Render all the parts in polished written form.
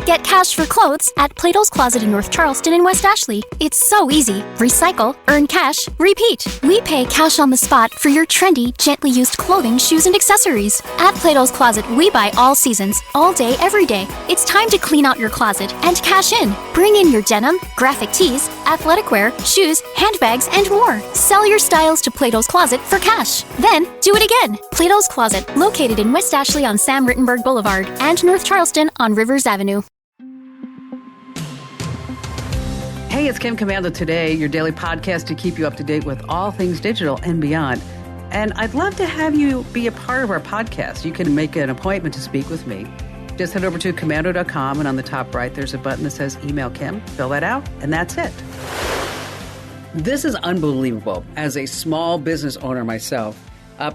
Get cash for clothes at Plato's Closet in North Charleston and West Ashley. It's so easy. Recycle, earn cash, repeat. We pay cash on the spot for your trendy, gently used clothing, shoes, and accessories. At Plato's Closet, we buy all seasons, all day, every day. It's time to clean out your closet and cash in. Bring in your denim, graphic tees, athletic wear, shoes, handbags, and more. Sell your styles to Plato's Closet for cash. Then, do it again. Plato's Closet, located in West Ashley on Sam Rittenberg Boulevard and North Charleston on Rivers Avenue. Hey, it's Kim Commando Today, your daily podcast to keep you up to date with all things digital and beyond. And I'd love to have you be a part of our podcast. You can make an appointment to speak with me. Just head over to commando.com, and on the top right, there's a button that says Email Kim. Fill that out, and that's it. This is unbelievable. As a small business owner myself,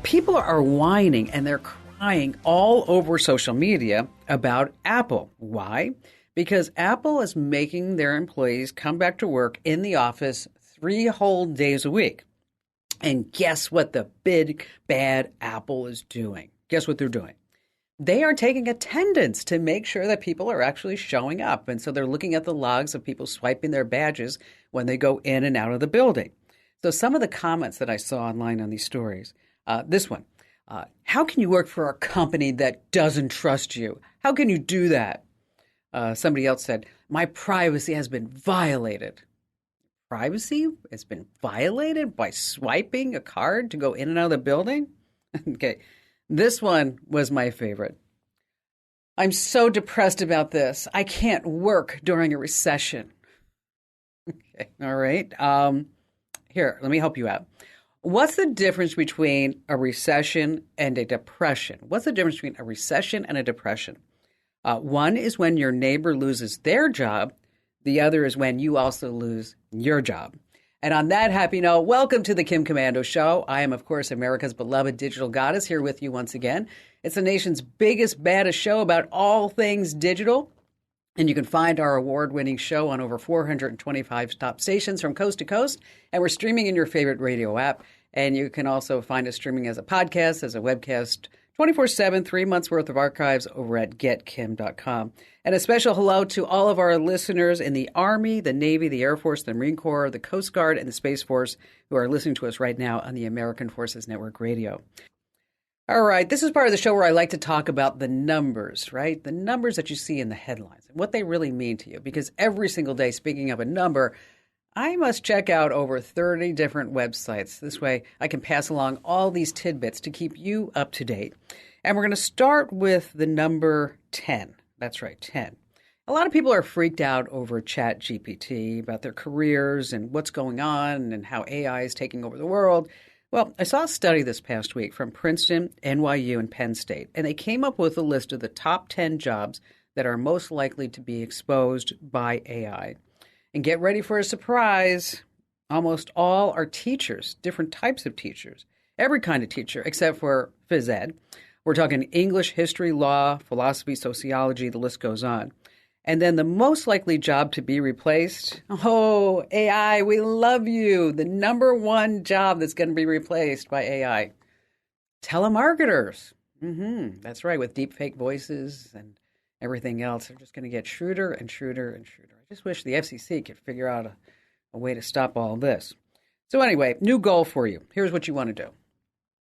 people are whining and they're crying all over social media about Apple. Why? Because Apple is making their employees come back to work in the office 3 whole days a week. And guess what the big, bad Apple is doing? Guess what they're doing? They are taking attendance to make sure that people are actually showing up. And so they're looking at the logs of people swiping their badges when they go in and out of the building. So some of the comments that I saw online on these stories, this one, how can you work for a company that doesn't trust you? How can you do that? Somebody else said, my privacy has been violated. Privacy has been violated by swiping a card to go in and out of the building? Okay, this one was my favorite. I'm so depressed about this. I can't work during a recession. Okay, all right. Here, let me help you out. What's the difference between a recession and a depression? What's the difference between a recession and a depression? One is when your neighbor loses their job. The other is when you also lose your job. And on that happy note, welcome to the Kim Commando Show. I am, of course, America's beloved digital goddess, here with you once again. It's the nation's biggest, baddest show about all things digital. And you can find our award-winning show on over 425 top stations from coast to coast. And we're streaming in your favorite radio app. And you can also find us streaming as a podcast, as a webcast, 24/7, 3 months worth of archives over at getkim.com. And a special hello to all of our listeners in the Army, the Navy, the Air Force, the Marine Corps, the Coast Guard, and the Space Force who are listening to us right now on the American Forces Network Radio. All right, this is part of the show where I like to talk about the numbers, right? The numbers that you see in the headlines and what they really mean to you. Because every single day, speaking of a number, I must check out over 30 different websites. This way I can pass along all these tidbits to keep you up to date. And we're going to start with the number 10. That's right, 10. A lot of people are freaked out over ChatGPT, about their careers and what's going on and how AI is taking over the world. Well, I saw a study this past week from Princeton, NYU, and Penn State, and they came up with a list of the top 10 jobs that are most likely to be exposed by AI. And get ready for a surprise. Almost all are teachers, different types of teachers, every kind of teacher except for phys ed. We're talking English, history, law, philosophy, sociology, the list goes on. And then the most likely job to be replaced, oh, AI, we love you. The number one job that's going to be replaced by AI, telemarketers. That's right, with deep fake voices and everything else. They're just going to get shrewder and shrewder and shrewder. I just wish the FCC could figure out a way to stop all this. So anyway, new goal for you. Here's what you want to do.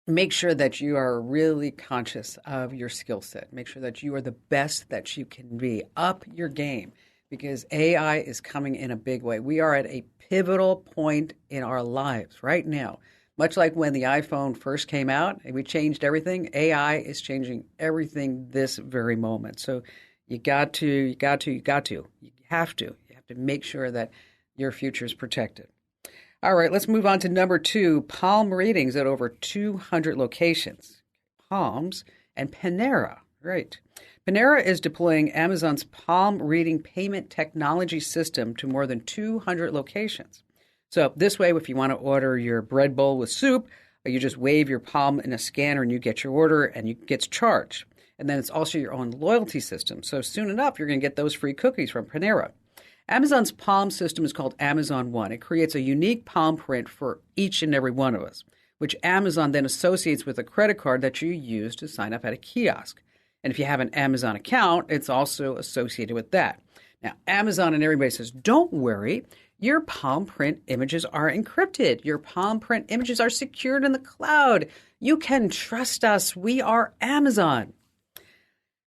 Make sure that you are really conscious of your skill set. Make sure that you are the best that you can be. Up your game, because AI is coming in a big way. We are at a pivotal point in our lives right now. Much like when the iPhone first came out and we changed everything, AI is changing everything this very moment. So you have to make sure that your future is protected. All right, let's move on to number 2, Palm Readings at over 200 locations. Palms and Panera, right. Panera is deploying Amazon's Palm Reading payment technology system to more than 200 locations. So this way, if you want to order your bread bowl with soup, you just wave your palm in a scanner and you get your order and it gets charged. And then it's also your own loyalty system. So soon enough, you're going to get those free cookies from Panera. Amazon's Palm system is called Amazon One. It creates a unique palm print for each and every one of us, which Amazon then associates with a credit card that you use to sign up at a kiosk. And if you have an Amazon account, it's also associated with that. Now, Amazon and everybody says, don't worry, your palm print images are encrypted. Your palm print images are secured in the cloud. You can trust us. We are Amazon.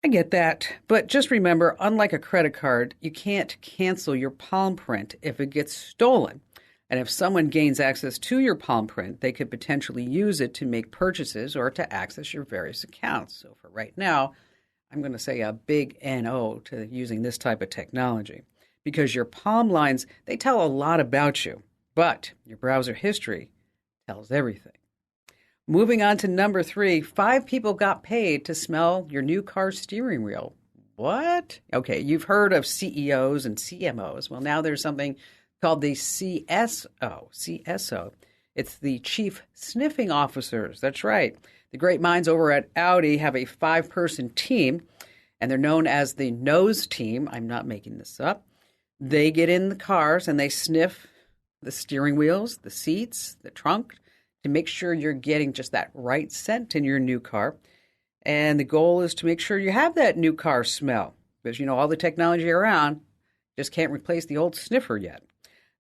I get that, but just remember, unlike a credit card, you can't cancel your palm print if it gets stolen. And if someone gains access to your palm print, they could potentially use it to make purchases or to access your various accounts. So for right now, I'm going to say a big NO to using this type of technology, because your palm lines, they tell a lot about you, but your browser history tells everything. Moving on to number 3, 5 people got paid to smell your new car steering wheel. What? Okay, you've heard of CEOs and CMOs. Well, now there's something called the CSO. It's the Chief Sniffing Officers. That's right. The great minds over at Audi have a 5-person team, and they're known as the Nose Team. I'm not making this up. They get in the cars and they sniff the steering wheels, the seats, the trunk, to make sure you're getting just that right scent in your new car. And the goal is to make sure you have that new car smell, because, all the technology around just can't replace the old sniffer yet.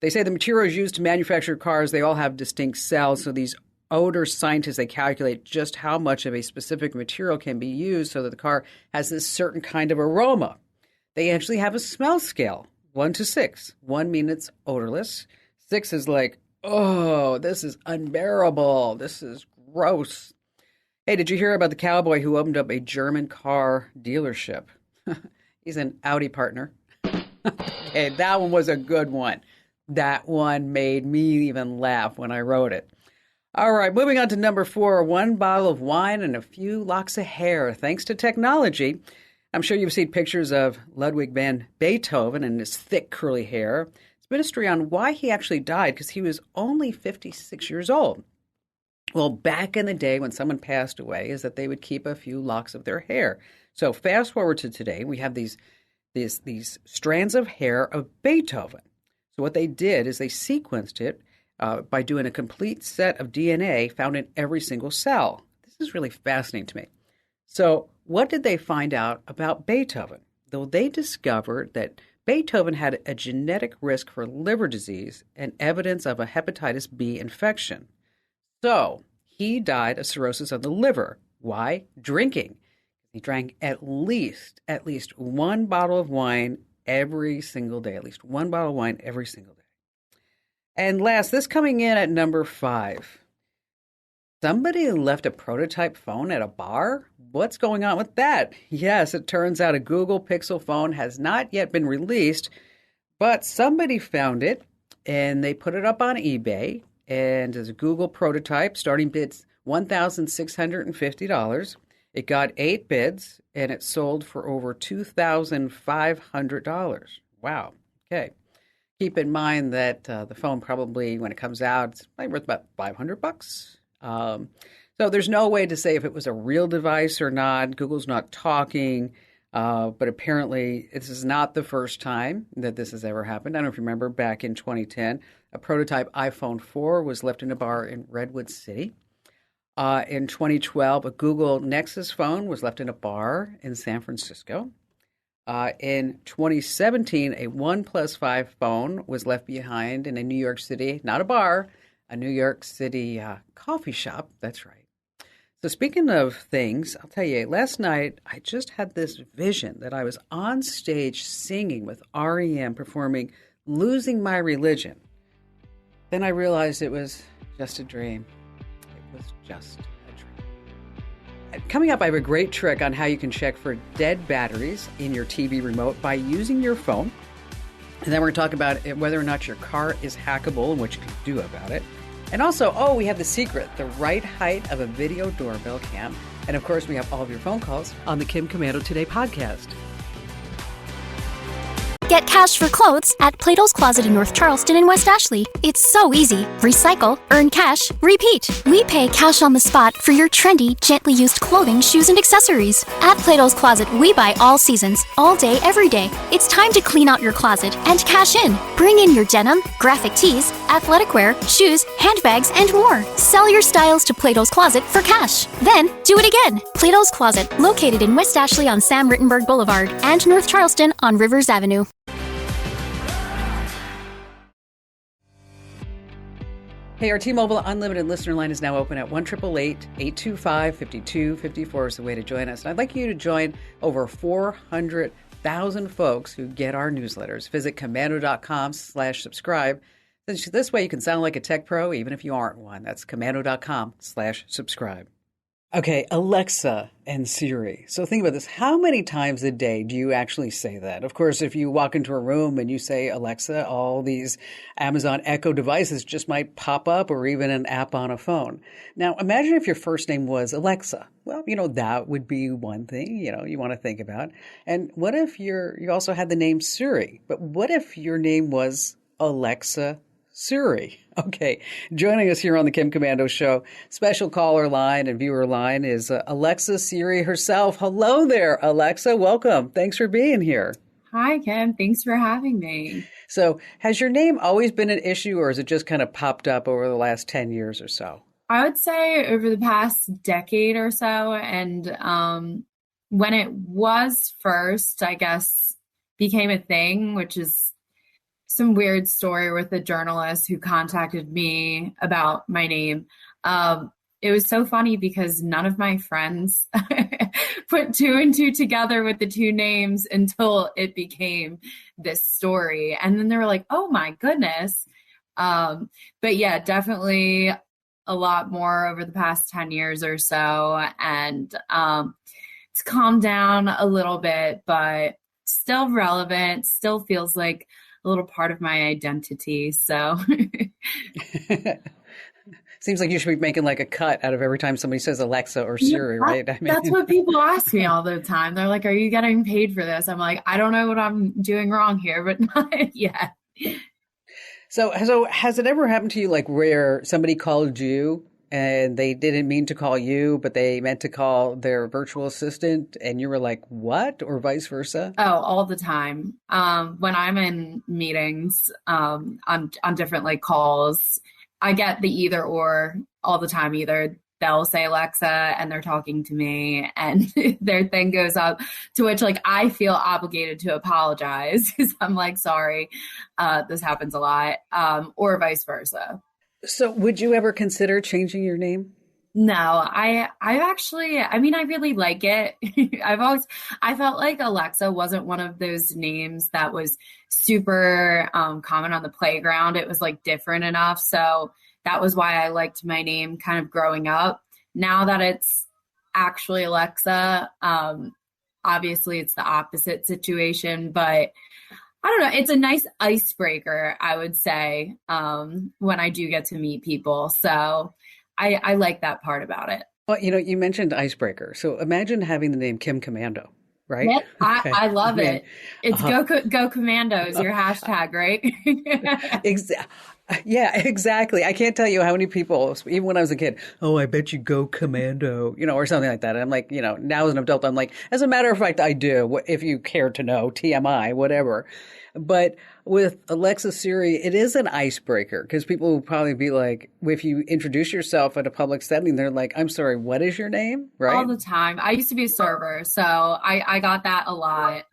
They say the materials used to manufacture cars, they all have distinct cells. So these odor scientists, they calculate just how much of a specific material can be used so that the car has this certain kind of aroma. They actually have a smell scale, 1 to 6. 1 means it's odorless. 6 is like, oh, this is unbearable. This is gross. Hey, did you hear about the cowboy who opened up a German car dealership? He's an Audi partner. Okay, that one was a good one. That one made me even laugh when I wrote it. All right, moving on to number 4, 1 bottle of wine and a few locks of hair. Thanks to technology, I'm sure you've seen pictures of Ludwig van Beethoven and his thick curly hair. Mystery on why he actually died, because he was only 56 years old. Well, back in the day when someone passed away, is that they would keep a few locks of their hair. So fast forward to today, we have these strands of hair of Beethoven. So what they did is they sequenced it by doing a complete set of DNA found in every single cell. This is really fascinating to me. So what did they find out about Beethoven? Though they discovered that Beethoven had a genetic risk for liver disease and evidence of a hepatitis B infection. So he died of cirrhosis of the liver. Why? Drinking. He drank at least 1 bottle of wine every single day, at least 1 bottle of wine every single day. And last, this coming in at number 5. Somebody left a prototype phone at a bar? What's going on with that? Yes, it turns out a Google Pixel phone has not yet been released, but somebody found it and they put it up on eBay. And as a Google prototype, starting bids $1,650. It got 8 bids and it sold for over $2,500. Wow. Okay. Keep in mind that the phone probably, when it comes out, it's probably worth about $500. So there's no way to say if it was a real device or not. Google's not talking, but apparently this is not the first time that this has ever happened. I don't know if you remember back in 2010, a prototype iPhone 4 was left in a bar in Redwood City. In 2012, a Google Nexus phone was left in a bar in San Francisco. In 2017, a OnePlus 5 phone was left behind in a New York City, not a bar, a New York City coffee shop. That's right. So speaking of things, I'll tell you, last night I just had this vision that I was on stage singing with REM performing Losing My Religion. Then I realized it was just a dream. It was just a dream. Coming up, I have a great trick on how you can check for dead batteries in your TV remote by using your phone. And then we're going to talk about whether or not your car is hackable and what you can do about it. And also, we have the secret, the right height of a video doorbell cam. And of course, we have all of your phone calls on the Kim Komando Today podcast. Get cash for clothes at Plato's Closet in North Charleston and West Ashley. It's so easy. Recycle, earn cash, repeat. We pay cash on the spot for your trendy, gently used clothing, shoes, and accessories. At Plato's Closet, we buy all seasons, all day, every day. It's time to clean out your closet and cash in. Bring in your denim, graphic tees, athletic wear, shoes, handbags, and more. Sell your styles to Plato's Closet for cash. Then, do it again. Plato's Closet, located in West Ashley on Sam Rittenberg Boulevard and North Charleston on Rivers Avenue. Hey, our T-Mobile Unlimited listener line is now open at 1-888-825-5254 is the way to join us. And I'd like you to join over 400,000 folks who get our newsletters. Visit commando.com/subscribe. This way you can sound like a tech pro even if you aren't one. That's commando.com/subscribe. Okay, Alexa and Siri. So think about this. How many times a day do you actually say that? Of course, if you walk into a room and you say Alexa, all these Amazon Echo devices just might pop up, or even an app on a phone. Now, imagine if your first name was Alexa. Well, that would be one thing, you want to think about. And what if you also had the name Siri? But what if your name was Alexa Seary? Okay, joining us here on the Kim Komando Show, special caller line and viewer line is Alexa Seary herself. Hello there, Alexa. Welcome. Thanks for being here. Hi, Kim. Thanks for having me. So has your name always been an issue, or has it just kind of popped up over the last 10 years or so? I would say over the past decade or so. And when it was first, I guess, became a thing, which is some weird story with a journalist who contacted me about my name. It was so funny because none of my friends put two and two together with the two names until it became this story. And then they were like, oh my goodness. But yeah, definitely a lot more over the past 10 years or so. And it's calmed down a little bit, but still relevant, still feels like a little part of my identity. So seems like you should be making like a cut out of every time somebody says Alexa or Siri, right? That's what people ask me all the time. They're like, are you getting paid for this? I'm like, I don't know what I'm doing wrong here, but not yet. So has it ever happened to you, like where somebody called you and they didn't mean to call you, but they meant to call their virtual assistant, and you were like, what? Or vice versa? Oh, all the time. When I'm in meetings, on different like calls, I get the either or all the time. Either they'll say Alexa and they're talking to me and their thing goes up, to which like I feel obligated to apologize because I'm like, sorry, this happens a lot, or vice versa. So would you ever consider changing your name? No, I actually, I really like it. I felt like Alexa wasn't one of those names that was super common on the playground. It was like different enough. So that was why I liked my name kind of growing up. Now that it's actually Alexa, obviously it's the opposite situation, but I don't know. It's a nice icebreaker, I would say, when I do get to meet people. So I like that part about it. Well, you mentioned icebreaker. So imagine having the name Kim Komando, right? Yeah, Okay. I love it. It's go Commandos, your hashtag, right? Yeah, exactly. I can't tell you how many people, even when I was a kid, oh, I bet you go Commando, or something like that. And I'm like, now as an adult, I'm like, as a matter of fact, I do, if you care to know, TMI, whatever. But with Alexa Seary, it is an icebreaker because people will probably be like, if you introduce yourself at a public setting, they're like, I'm sorry, what is your name? Right? All the time. I used to be a server, so I got that a lot.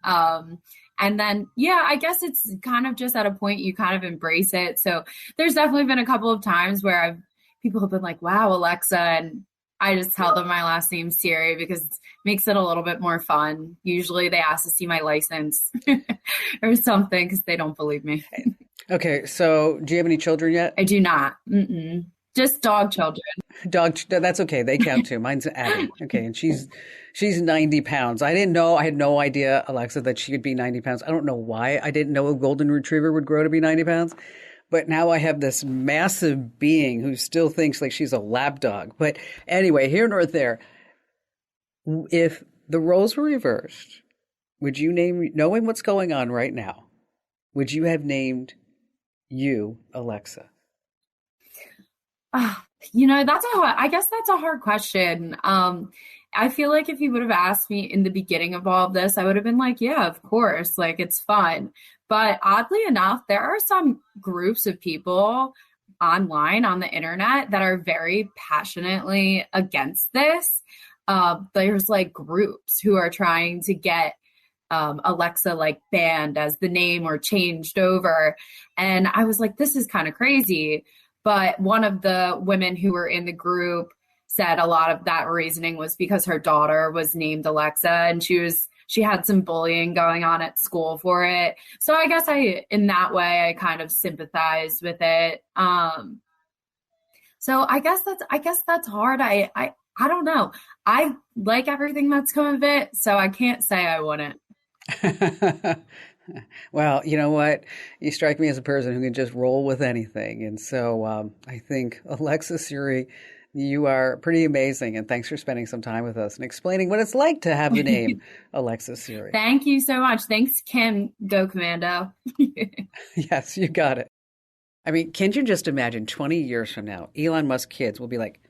And then, yeah, I guess it's kind of just at a point you kind of embrace it. So there's definitely been a couple of times where people have been like, wow, Alexa. And I just tell them my last name Siri because it makes it a little bit more fun. Usually they ask to see my license or something because they don't believe me. Okay. So do you have any children yet? I do not. Mm-mm. Just dog children. That's okay. They count too. Mine's Abby. Okay. And she's 90 pounds. I didn't know. I had no idea, Alexa, that she could be 90 pounds. I don't know why I didn't know a golden retriever would grow to be 90 pounds. But now I have this massive being who still thinks like she's a lap dog. But anyway, here nor there, if the roles were reversed, would you knowing what's going on right now, would you have named you Alexa? I guess that's a hard question. I feel like if you would have asked me in the beginning of all of this, I would have been like, yeah, of course, like it's fun. But oddly enough, there are some groups of people online on the internet that are very passionately against this. There's like groups who are trying to get Alexa like banned as the name or changed over. And I was like, this is kind of crazy. But one of the women who were in the group said a lot of that reasoning was because her daughter was named Alexa and she had some bullying going on at school for it. So I guess in that way, I kind of sympathized with it. So I guess that's hard. I don't know. I like everything that's come of it, so I can't say I wouldn't. Well, you know what? You strike me as a person who can just roll with anything. And so I think, Alexa Seary, you are pretty amazing. And thanks for spending some time with us and explaining what it's like to have the name Alexa Seary. Thank you so much. Thanks, Kim. Go Commando. Yes, you got it. I mean, can you just imagine 20 years from now, Elon Musk kids will be like,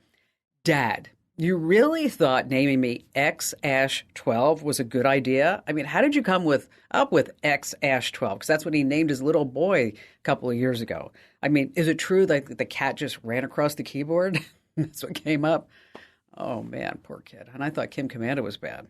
Dad, you really thought naming me X-12 was a good idea? I mean, how did you come up with X-12? Because that's what he named his little boy a couple of years ago. I mean, is it true that the cat just ran across the keyboard? That's what came up. Oh, man, poor kid. And I thought Kim Commando was bad.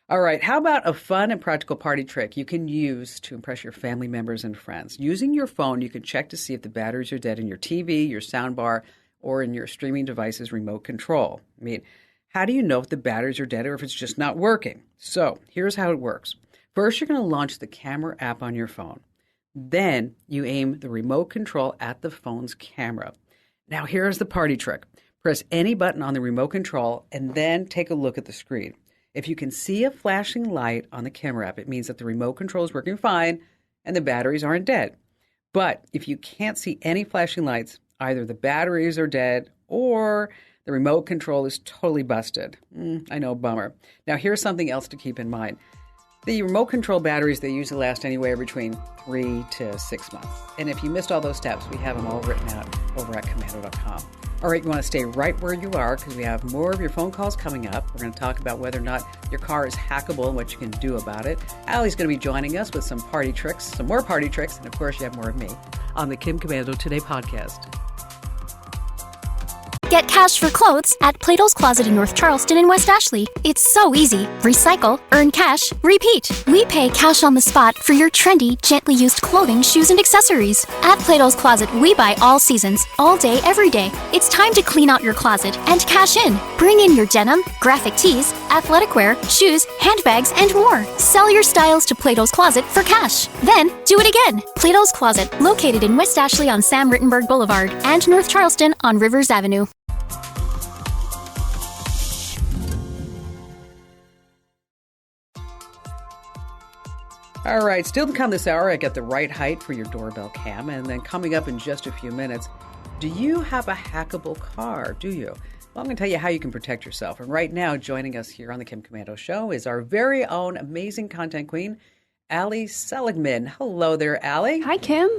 All right, how about a fun and practical party trick you can use to impress your family members and friends? Using your phone, you can check to see if the batteries are dead in your TV, your soundbar, or in your streaming device's remote control. I mean, how do you know if the batteries are dead or if it's just not working? So here's how it works. First, you're going to launch the camera app on your phone. Then you aim the remote control at the phone's camera. Now here's the party trick. Press any button on the remote control and then take a look at the screen. If you can see a flashing light on the camera app, it means that the remote control is working fine and the batteries aren't dead. But if you can't see any flashing lights, either the batteries are dead or the remote control is totally busted. I know, bummer. Now, here's something else to keep in mind. The remote control batteries, they usually last anywhere between 3 to 6 months. And if you missed all those steps, we have them all written out over at commando.com. All right, you want to stay right where you are because we have more of your phone calls coming up. We're going to talk about whether or not your car is hackable and what you can do about it. Allie's going to be joining us with some party tricks, some more party tricks, and of course you have more of me on the Kim Commando Today podcast. Get cash for clothes at Plato's Closet in North Charleston and West Ashley. It's so easy. Recycle, earn cash, repeat. We pay cash on the spot for your trendy, gently used clothing, shoes, and accessories. At Plato's Closet, we buy all seasons, all day, every day. It's time to clean out your closet and cash in. Bring in your denim, graphic tees, athletic wear, shoes, handbags, and more. Sell your styles to Plato's Closet for cash. Then, do it again. Plato's Closet, located in West Ashley on Sam Rittenberg Boulevard and North Charleston on Rivers Avenue. All right, still to come this hour, I got the right height for your doorbell cam. And then coming up in just a few minutes, do you have a hackable car? Do you? Well, I'm going to tell you how you can protect yourself. And right now, joining us here on the Kim Commando Show is our very own amazing content queen, Allie Seligman. Hello there, Allie. Hi, Kim.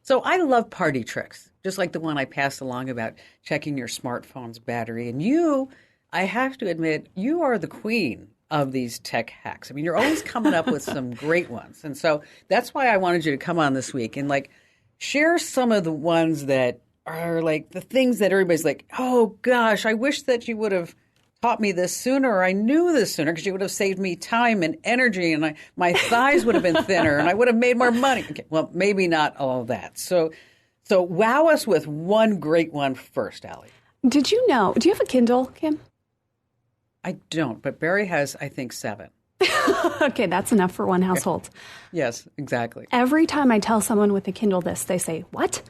So I love party tricks, just like the one I passed along about checking your smartphone's battery. And you, I have to admit, you are the queen of these tech hacks. I mean, you're always coming up with some great ones. And so that's why I wanted you to come on this week and share some of the ones that are the things that everybody's like, oh gosh, I wish that you would have taught me this sooner, or I knew this sooner because you would have saved me time and energy and my thighs would have been thinner and I would have made more money. Okay, well, maybe not all of that. So wow us with one great one first, Allie. Did you know, do you have a Kindle, Kim? I don't, but Barry has, I think, 7. Okay, that's enough for one household. Yes, exactly. Every time I tell someone with a Kindle this, they say, what?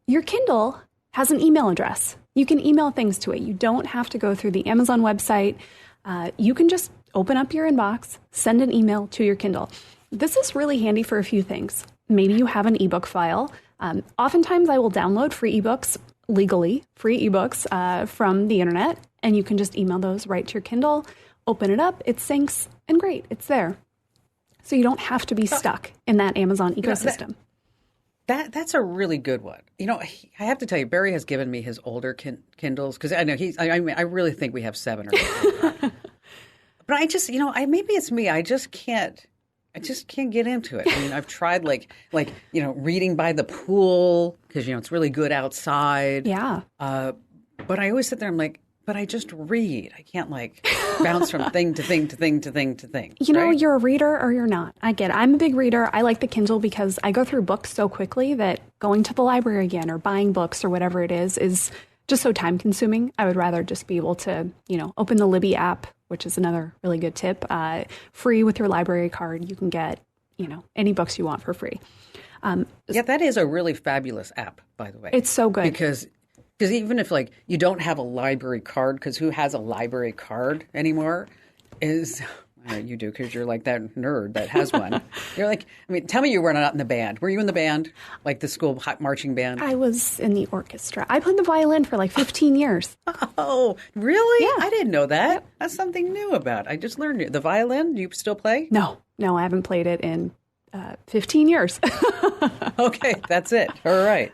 Your Kindle has an email address. You can email things to it. You don't have to go through the Amazon website. You can just open up your inbox, send an email to your Kindle. This is really handy for a few things. Maybe you have an ebook file. Oftentimes I will download free ebooks, legally free ebooks from the internet, and you can just email those right to your Kindle, open it up, it syncs, and great, it's there. so you don't have to be stuck in that Amazon ecosystem. That's a really good one. I have to tell you, Barry has given me his older Kindles because I know I really think we have 7 or 8. But I just, maybe it's me. I just can't get into it. I mean, I've tried like reading by the pool because it's really good outside. Yeah. But I always sit there. I'm like, but I just read. I can't bounce from thing to thing to thing to thing to thing. Right? You're a reader or you're not. I get it. I'm a big reader. I like the Kindle because I go through books so quickly that going to the library again or buying books or whatever it is just so time consuming. I would rather just be able to, open the Libby app, which is another really good tip. Free with your library card. You can get, any books you want for free. That is a really fabulous app, by the way. It's so good. Because even if you don't have a library card, because who has a library card anymore? You do because you're like that nerd that has one. You're tell me you were not in the band. Were you in the band, like the school marching band? I was in the orchestra. I played the violin for 15 years. Oh, really? Yeah. I didn't know that. Yep. That's something new about. I just learned it. The violin. Do you still play? No, I haven't played it in 15 years. Okay, that's it. All right.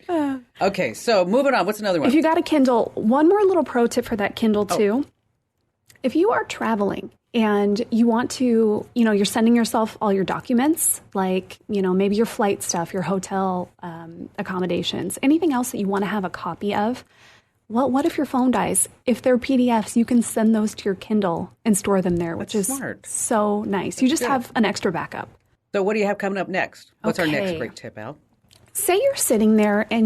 Okay, so moving on. What's another one? If you got a Kindle, one more little pro tip for that Kindle too. If you are traveling and you want to, you're sending yourself all your documents, maybe your flight stuff, your hotel accommodations, anything else that you want to have a copy of. Well, what if your phone dies? If they're PDFs, you can send those to your Kindle and store them there, which is smart. So nice. You just have an extra backup. So what do you have coming up next? What's our next great tip, Al? Say you're sitting there and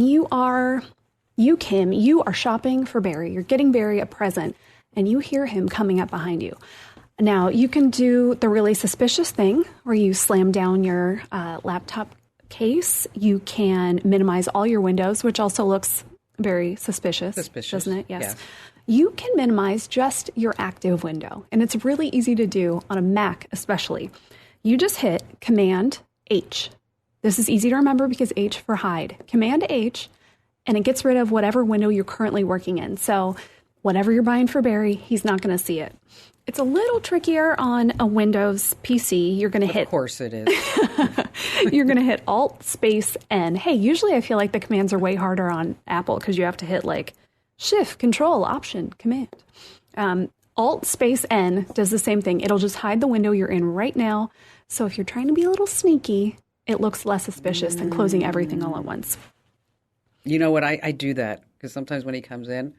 Kim, you are shopping for Barry. You're getting Barry a present and you hear him coming up behind you. Now, you can do the really suspicious thing where you slam down your laptop case. You can minimize all your windows, which also looks very suspicious, doesn't it? Yes. You can minimize just your active window. And it's really easy to do on a Mac especially. You just hit Command H. This is easy to remember because H for hide. Command H, and it gets rid of whatever window you're currently working in. So whatever you're buying for Barry, he's not going to see it. It's a little trickier on a Windows PC. You're going to hit... Of course it is. You're going to hit Alt Space N. Hey, usually I feel like the commands are way harder on Apple because you have to hit Shift, Control, Option, Command. Alt Space N does the same thing. It'll just hide the window you're in right now. So if you're trying to be a little sneaky, it looks less suspicious than closing everything all at once. You know what? I do that because sometimes when he comes in,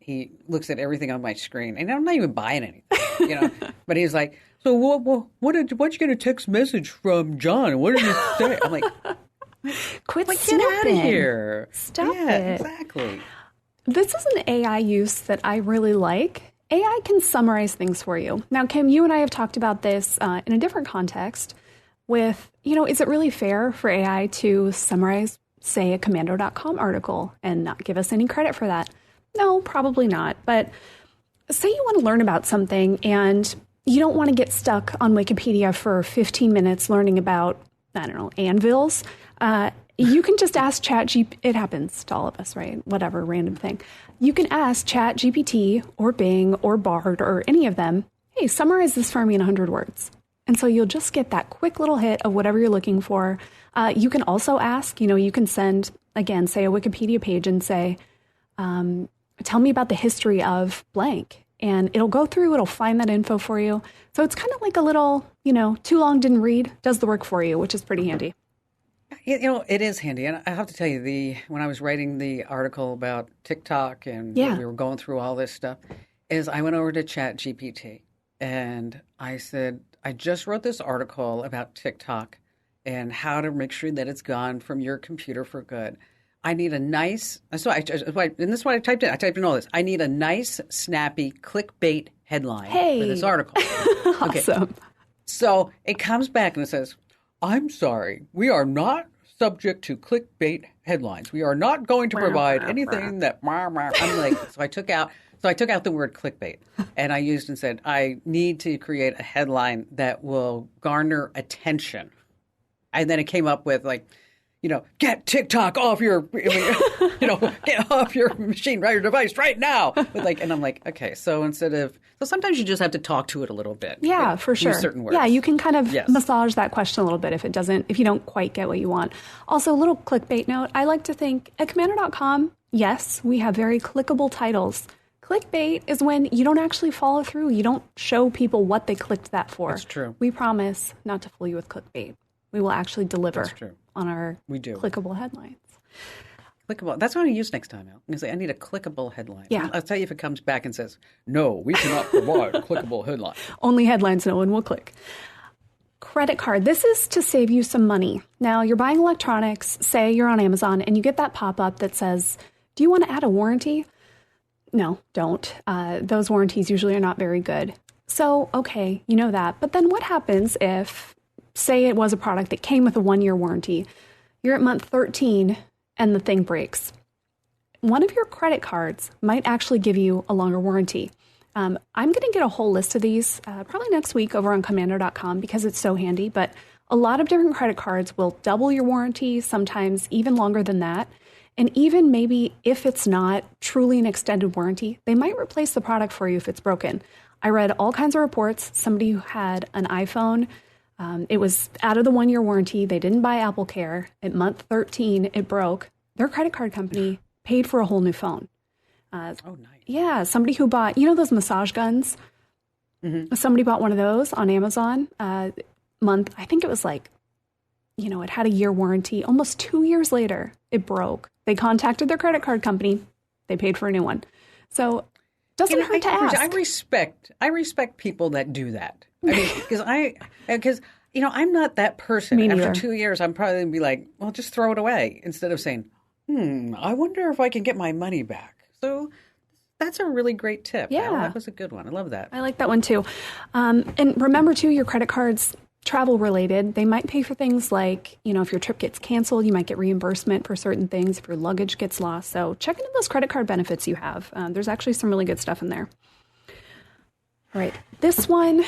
he looks at everything on my screen, and I'm not even buying anything, But he's like, "So what did you get a text message from John? What did you say?" I'm like, "Quit get snooping. out of here! Stop it!" Exactly. This is an AI use that I really like. AI can summarize things for you. Now, Kim, you and I have talked about this in a different context with, is it really fair for AI to summarize, say, a commando.com article and not give us any credit for that? No, probably not. But say you want to learn about something and you don't want to get stuck on Wikipedia for 15 minutes learning about, anvils. You can just ask ChatGPT. It happens to all of us, right? Whatever, random thing. You can ask ChatGPT or Bing or Bard or any of them, hey, summarize this for me in 100 words. And so you'll just get that quick little hit of whatever you're looking for. You can also ask, you can send, again, say a Wikipedia page and say, tell me about the history of blank. And it'll go through, it'll find that info for you. So it's kind of like a little, too long didn't read, does the work for you, which is pretty handy. It is handy. And I have to tell you, when I was writing the article about TikTok and we were going through all this stuff, is I went over to ChatGPT and I said, I just wrote this article about TikTok and how to make sure that it's gone from your computer for good. I need a nice, and this is what I typed in. I typed in all this. I need a nice, snappy, clickbait headline for this article. Awesome. Okay. So it comes back and it says, I'm sorry, we are not subject to clickbait headlines. We are not going to provide anything that. I'm like, so I took out the word clickbait and I used and said, I need to create a headline that will garner attention. And then it came up with get TikTok off your, get off your machine, your device right now. And I'm like, okay, so sometimes you just have to talk to it a little bit. Yeah, for sure. Use certain words. Yeah, you can kind of massage that question a little bit if you don't quite get what you want. Also, a little clickbait note. I like to think at Commander.com, yes, we have very clickable titles. Clickbait is when you don't actually follow through. You don't show people what they clicked that for. That's true. We promise not to fool you with clickbait. We will actually deliver on our clickable headlines. Clickable. That's what I use next time, Al. I'm going to say, I need a clickable headline. Yeah. I'll tell you if it comes back and says, no, we cannot provide a clickable headline. Only headlines no one will click. Credit card. This is to save you some money. Now, you're buying electronics, say you're on Amazon, and you get that pop-up that says, do you want to add a warranty? No, don't. Those warranties usually are not very good. So, okay, you know that. But then what happens if, say it was a product that came with a 1-year warranty, you're at month 13 and the thing breaks? One of your credit cards might actually give you a longer warranty. I'm going to get a whole list of these probably next week over on Commando.com because it's so handy. But a lot of different credit cards will double your warranty, sometimes even longer than that. And even maybe if it's not truly an extended warranty, they might replace the product for you if it's broken. I read all kinds of reports. Somebody who had an iPhone, it was out of the 1-year warranty. They didn't buy Apple Care. At month 13, it broke. Their credit card company paid for a whole new phone. Nice. Yeah, somebody who bought, those massage guns? Mm-hmm. Somebody bought one of those on Amazon. I think it was it had a year warranty. Almost 2 years later, it broke. They contacted their credit card company. They paid for a new one. So doesn't hurt to ask. I respect people that do that. I mean, because I'm not that person. Me neither. After 2 years, I'm probably going to be like, well, just throw it away instead of saying, I wonder if I can get my money back. So that's a really great tip. Yeah. That was a good one. I love that. I like that one too. And remember too, your credit cards, travel related, they might pay for things like, if your trip gets canceled, you might get reimbursement for certain things if your luggage gets lost. So check into those credit card benefits you have. There's actually some really good stuff in there. All right. This one.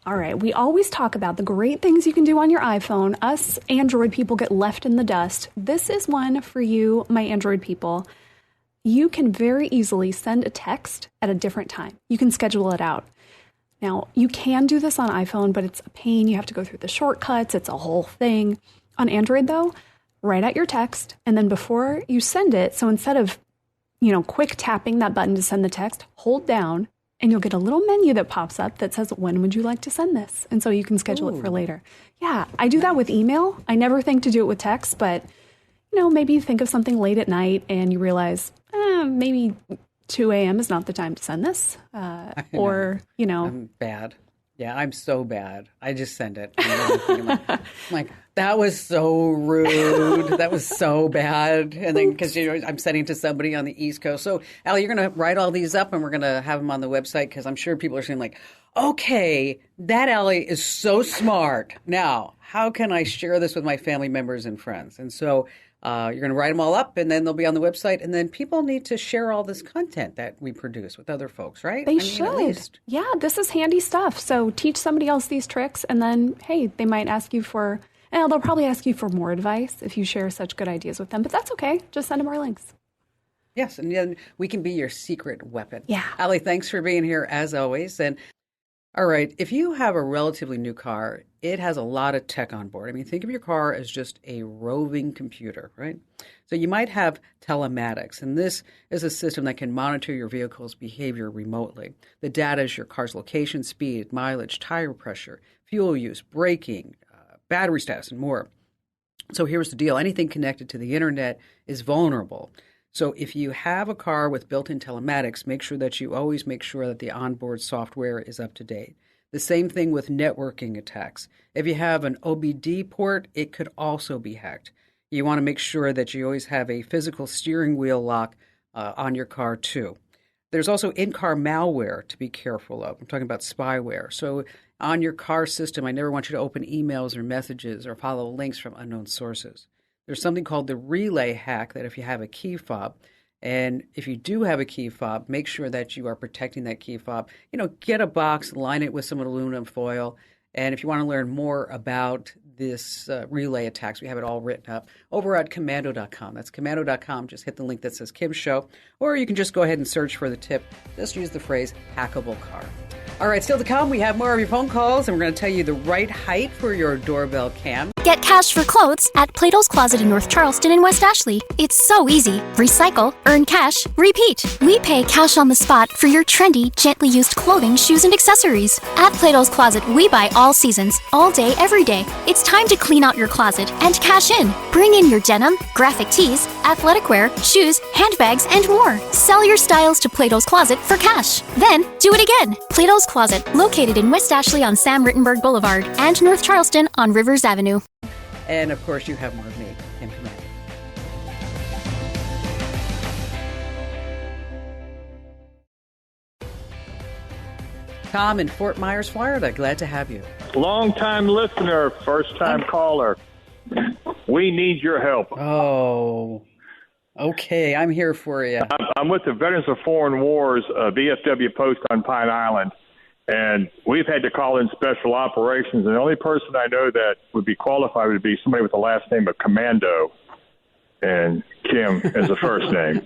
All right. We always talk about the great things you can do on your iPhone. Us Android people get left in the dust. This is one for you, my Android people. You can very easily send a text at a different time. You can schedule it out. Now, you can do this on iPhone, but it's a pain. You have to go through the shortcuts. It's a whole thing. On Android, though, write out your text, and then before you send it, so instead of, quick tapping that button to send the text, hold down, and you'll get a little menu that pops up that says, when would you like to send this? And so you can schedule it for later. Yeah, I do that with email. I never think to do it with text, but, maybe you think of something late at night and you realize, maybe 2 a.m. is not the time to send this. Or. I'm bad. Yeah, I'm so bad. I just send it. I'm like, that was so rude. That was so bad. And then because I'm sending to somebody on the East Coast. So, Allie, you're going to write all these up and we're going to have them on the website because I'm sure people are saying like, okay, that Allie is so smart. Now, how can I share this with my family members and friends? And so you're going to write them all up, and then they'll be on the website. And then people need to share all this content that we produce with other folks, right? They should. Yeah, this is handy stuff. So teach somebody else these tricks, and then, hey, they might ask you for, they'll probably ask you for more advice if you share such good ideas with them. But that's okay. Just send them our links. Yes, and then we can be your secret weapon. Yeah. Allie, thanks for being here as always. And all right, if you have a relatively new car, it has a lot of tech on board. I mean, think of your car as just a roving computer, right? So you might have telematics, and this is a system that can monitor your vehicle's behavior remotely. The data is your car's location, speed, mileage, tire pressure, fuel use, braking, battery status, and more. So here's the deal. Anything connected to the internet is vulnerable. So if you have a car with built-in telematics, make sure that you always make sure that the onboard software is up to date. The same thing with networking attacks. If you have an OBD port, it could also be hacked. You want to make sure that you always have a physical steering wheel lock on your car too. There's also in-car malware to be careful of. I'm talking about spyware. So on your car system, I never want you to open emails or messages or follow links from unknown sources. There's something called the relay hack that if you have a key fob, and if you do have a key fob, make sure that you are protecting that key fob. Get a box, line it with some aluminum foil. And if you want to learn more about this relay attacks. We have it all written up over at commando.com. That's commando.com. Just hit the link that says Kim's Show, or you can just go ahead and search for the tip. Just use the phrase hackable car. All right, still to come, we have more of your phone calls, and we're going to tell you the right height for your doorbell cam. Get cash for clothes at Plato's Closet in North Charleston and West Ashley. It's so easy. Recycle, earn cash, repeat. We pay cash on the spot for your trendy, gently used clothing, shoes, and accessories. At Plato's Closet, we buy all seasons, all day, every day. It's time to clean out your closet and cash in. Bring in your denim, graphic tees, athletic wear, shoes, handbags, and more. Sell your styles to Plato's Closet for cash. Then, do it again. Plato's Closet, located in West Ashley on Sam Rittenberg Boulevard and North Charleston on Rivers Avenue. And, of course, you have more of me, Kim Commando. Tom in Fort Myers, Florida. Glad to have you. Long-time listener, first-time caller. We need your help. Oh, okay. I'm here for you. I'm with the Veterans of Foreign Wars VFW post on Pine Island, and we've had to call in special operations, and the only person I know that would be qualified would be somebody with the last name of Commando, and Kim is the first name.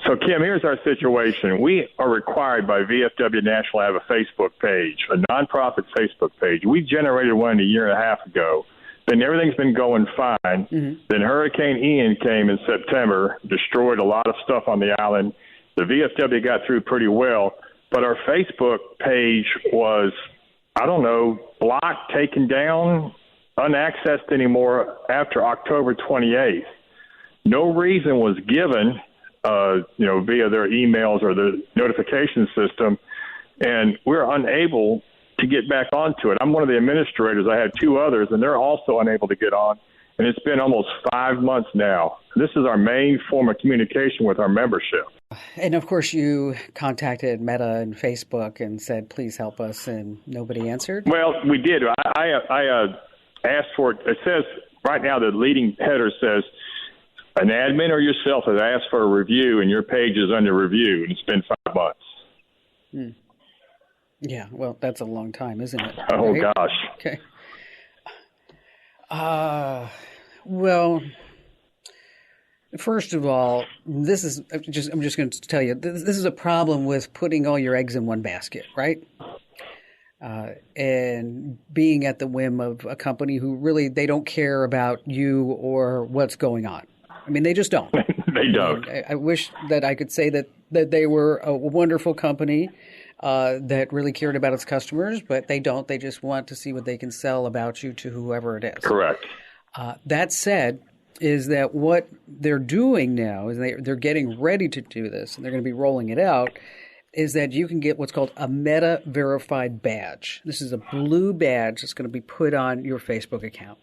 So, Kim, here's our situation. We are required by VFW National to have a Facebook page, a nonprofit Facebook page. We generated one a year and a half ago. Then everything's been going fine. Mm-hmm. Then Hurricane Ian came in September, destroyed a lot of stuff on the island. The VFW got through pretty well. But our Facebook page was, blocked, taken down, unaccessed anymore after October 28th. No reason was given, via their emails or the notification system, and we're unable to get back onto it. I'm one of the administrators. I had two others, and they're also unable to get on, and it's been almost 5 months now. This is our main form of communication with our membership. And, of course, you contacted Meta and Facebook and said, please help us, and nobody answered? Well, we did. I asked for it. It says right now the leading header says, an admin or yourself has asked for a review, and your page is under review, and it's been 5 months. Hmm. Yeah, well, that's a long time, isn't it? Oh, right? Gosh. Okay. Well, first of all, I'm just going to tell you, this is a problem with putting all your eggs in one basket, right? And being at the whim of a company who really, they don't care about you or what's going on. I mean, they just don't. They don't. I wish that I could say that they were a wonderful company that really cared about its customers, but they don't. They just want to see what they can sell about you to whoever it is. Correct. That said, is that what they're doing now is they're getting ready to do this, and they're going to be rolling it out, is that you can get what's called a Meta verified badge. This is a blue badge that's going to be put on your Facebook account.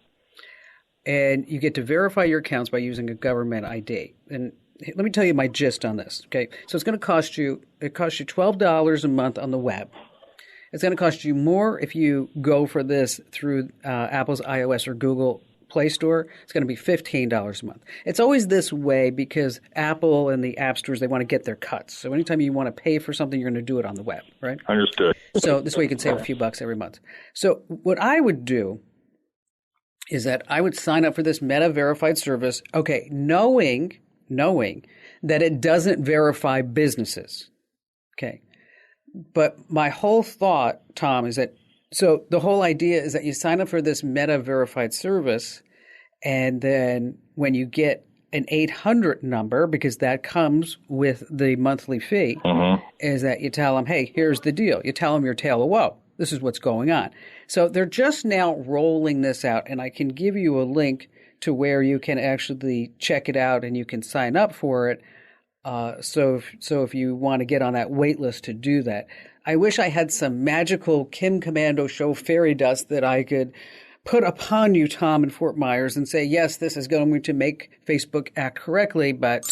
And you get to verify your accounts by using a government ID. And let me tell you my gist on this, okay? So it's going to cost you $12 a month on the web. It's going to cost you more if you go for this through Apple's iOS or Google Play Store. It's going to be $15 a month. It's always this way because Apple and the app stores, they want to get their cuts. So anytime you want to pay for something, you're going to do it on the web, right? Understood. So this way you can save a few bucks every month. So what I would do is that I would sign up for this Meta verified service, okay, knowing that it doesn't verify businesses, okay? But my whole thought, Tom, is that, so the whole idea is that you sign up for this Meta verified service, and then when you get an 800 number, because that comes with the monthly fee, is that you tell them, hey, here's the deal. You tell them your tale of woe. This is what's going on. So they're just now rolling this out, and I can give you a link to where you can actually check it out and you can sign up for it. So if you want to get on that wait list to do that. I wish I had some magical Kim Commando show fairy dust that I could put upon you, Tom, in Fort Myers and say, yes, this is going to make Facebook act correctly, but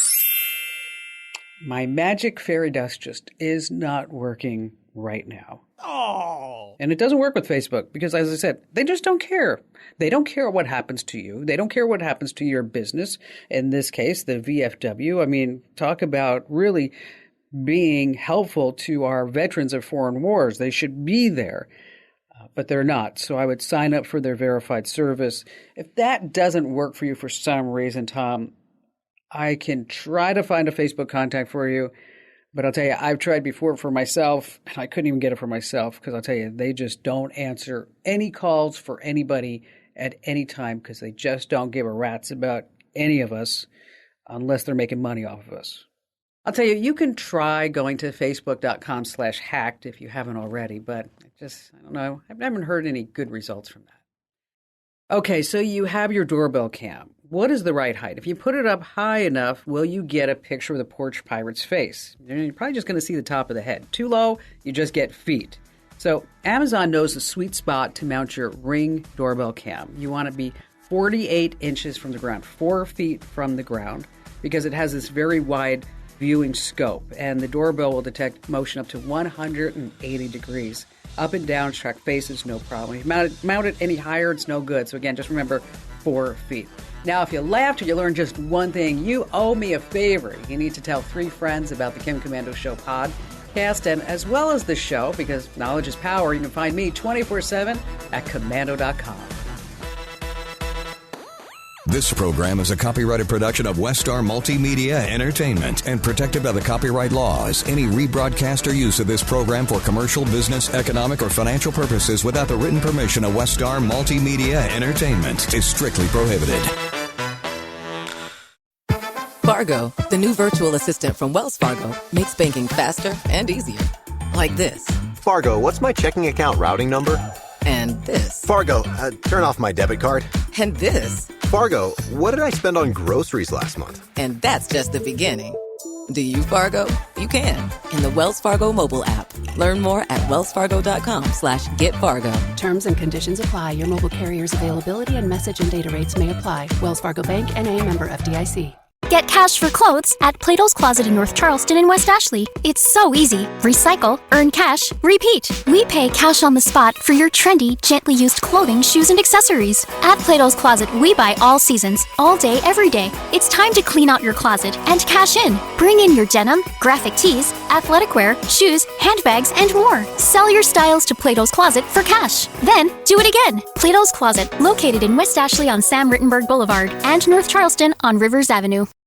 my magic fairy dust just is not working right now. Oh. And it doesn't work with Facebook because, as I said, they just don't care. They don't care what happens to you. They don't care what happens to your business. In this case, the VFW. I mean, talk about really being helpful to our veterans of foreign wars. They should be there. but they're not. So I would sign up for their verified service. If that doesn't work for you for some reason, Tom, I can try to find a Facebook contact for you. But I'll tell you, I've tried before for myself, and I couldn't even get it for myself because I'll tell you, they just don't answer any calls for anybody at any time because they just don't give a rat's about any of us unless they're making money off of us. I'll tell you, you can try going to facebook.com/hacked if you haven't already, but I don't know. I haven't heard any good results from that. Okay, so you have your doorbell cam. What is the right height? If you put it up high enough, will you get a picture of the porch pirate's face? You're probably just going to see the top of the head. Too low, you just get feet. So Amazon knows the sweet spot to mount your Ring doorbell cam. You want to be 48 inches from the ground, 4 feet from the ground, because it has this very wide viewing scope, and the doorbell will detect motion up to 180 degrees. Up and down, track faces, no problem. If you mount it any higher, it's no good. So again, just remember 4 feet. Now, if you laughed or you learned just one thing, you owe me a favor. You need to tell 3 friends about the Kim Komando Show podcast, and as well as the show, because knowledge is power. You can find me 24/7 at commando.com. This program is a copyrighted production of Westar Multimedia Entertainment and protected by the copyright laws. Any rebroadcast or use of this program for commercial, business, economic, or financial purposes without the written permission of Westar Multimedia Entertainment is strictly prohibited. Fargo, the new virtual assistant from Wells Fargo, makes banking faster and easier. Like this. Fargo, what's my checking account routing number? And this. Fargo, turn off my debit card. And this. Fargo, what did I spend on groceries last month? And that's just the beginning. Do you, Fargo? You can. In the Wells Fargo mobile app. Learn more at wellsfargo.com/getfargo. Terms and conditions apply. Your mobile carrier's availability and message and data rates may apply. Wells Fargo Bank, N.A., member FDIC. Get cash for clothes at Plato's Closet in North Charleston and West Ashley. It's so easy. Recycle, earn cash, repeat. We pay cash on the spot for your trendy, gently used clothing, shoes, and accessories. At Plato's Closet, we buy all seasons, all day, every day. It's time to clean out your closet and cash in. Bring in your denim, graphic tees, athletic wear, shoes, handbags, and more. Sell your styles to Plato's Closet for cash. Then, do it again. Plato's Closet, located in West Ashley on Sam Rittenberg Boulevard and North Charleston on Rivers Avenue.